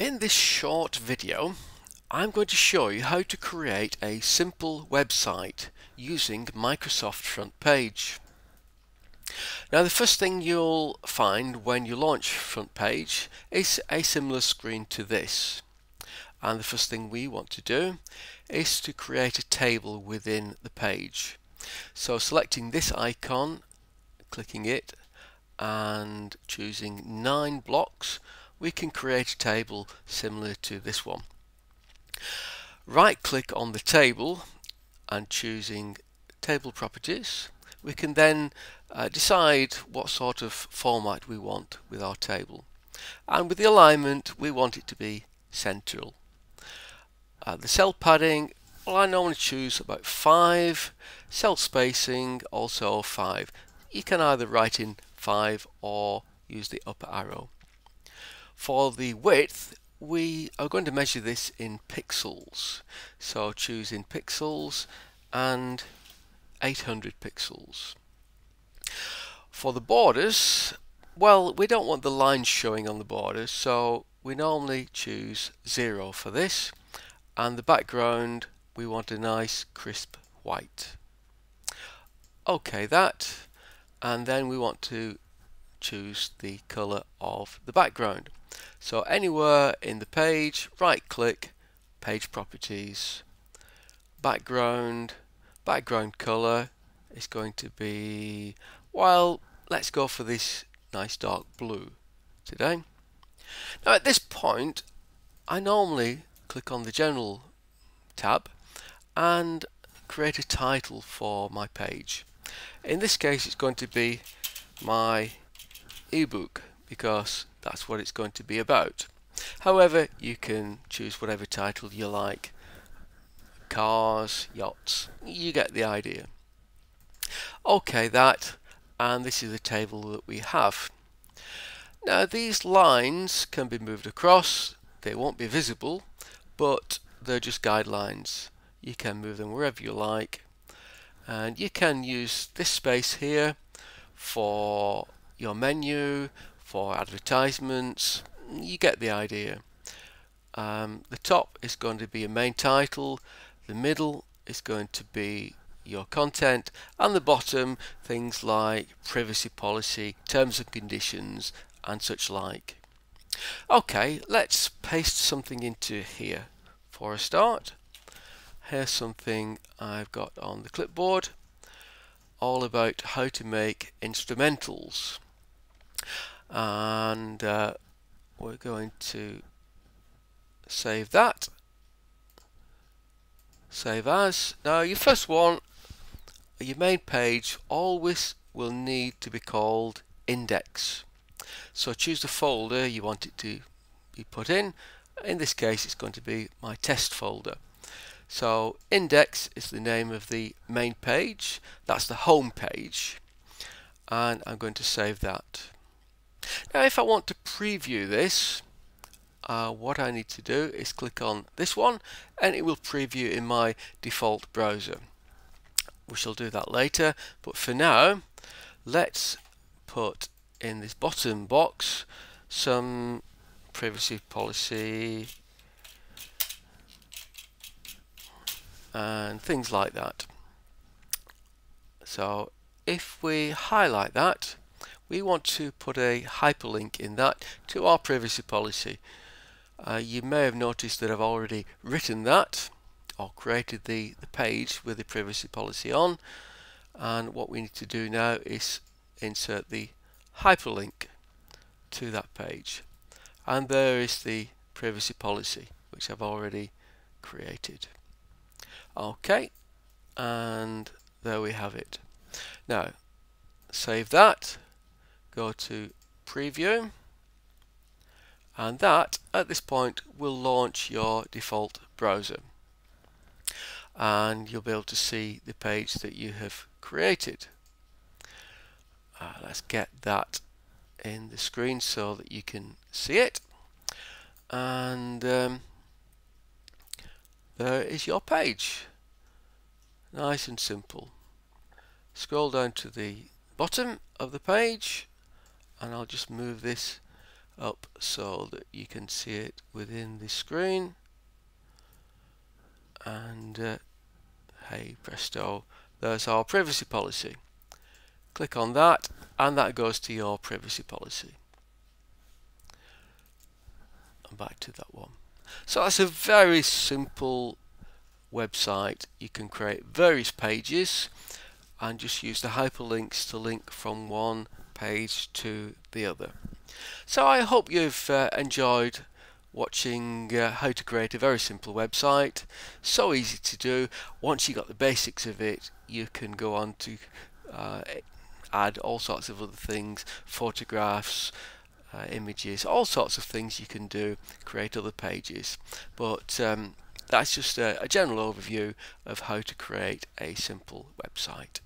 In this short video, I'm going to show you how to create a simple website using Microsoft FrontPage. Now, the first thing you'll find when you launch FrontPage is a similar screen to this. And the first thing we want to do is to create a table within the page. So selecting this icon, clicking it, and choosing 9 blocks, we can create a table similar to this one. Right click on the table and choosing table properties, we can then decide what sort of format we want with our table, and with the alignment we want it to be central. The cell padding, well, I normally choose about 5, cell spacing also 5. You can either write in 5 or use the up arrow. For the width, we are going to measure this in pixels, so choose in pixels and 800 pixels. For the borders, well, we don't want the lines showing on the borders, so we normally choose 0 for this, and the background we want a nice crisp white. OK that, and then we want to choose the color of the background. So anywhere in the page, right click, page properties, background color is going to be, well, let's go for this nice dark blue today. Now at this point I normally click on the general tab and create a title for my page. In this case it's going to be my ebook, because that's what it's going to be about. However, you can choose whatever title you like. Cars, yachts, you get the idea. OK that, and this is the table that we have. Now these lines can be moved across, they won't be visible, but they're just guidelines. You can move them wherever you like, and you can use this space here for your menu, for advertisements. You get the idea. The top is going to be a main title, the middle is going to be your content, and the bottom things like privacy policy, terms and conditions and such like. Okay, let's paste something into here for a start. Here's something I've got on the clipboard, all about how to make instrumentals, and we're going to save that, save as. Now your first one, your main page, always will need to be called index, so choose the folder you want it to be put in. In this case it's going to be my test folder. So index is the name of the main page, that's the home page, and I'm going to save that. Now if I want to preview this, what I need to do is click on this one and it will preview in my default browser. We shall do that later, but for now let's put in this bottom box some privacy policy and things like that. So if we highlight that, we want to put a hyperlink in that to our privacy policy. You may have noticed that I've already written that or created the page with the privacy policy on, and what we need to do now is insert the hyperlink to that page, and there is the privacy policy which I've already created. OK, and there we have it. Now save that, go to preview, and that at this point will launch your default browser, and you'll be able to see the page that you have created. Let's get that in the screen so that you can see it, and there is your page, nice and simple. Scroll down to the bottom of the page and I'll just move this up so that you can see it within the screen, and hey presto, there's our privacy policy. Click on that and that goes to your privacy policy. And back to that one. So that's a very simple website. You can create various pages and just use the hyperlinks to link from one page to the other. So I hope you've enjoyed watching how to create a very simple website. So easy to do. Once you got the basics of it, you can go on to add all sorts of other things, photographs, images, all sorts of things you can do, create other pages. But that's just a general overview of how to create a simple website.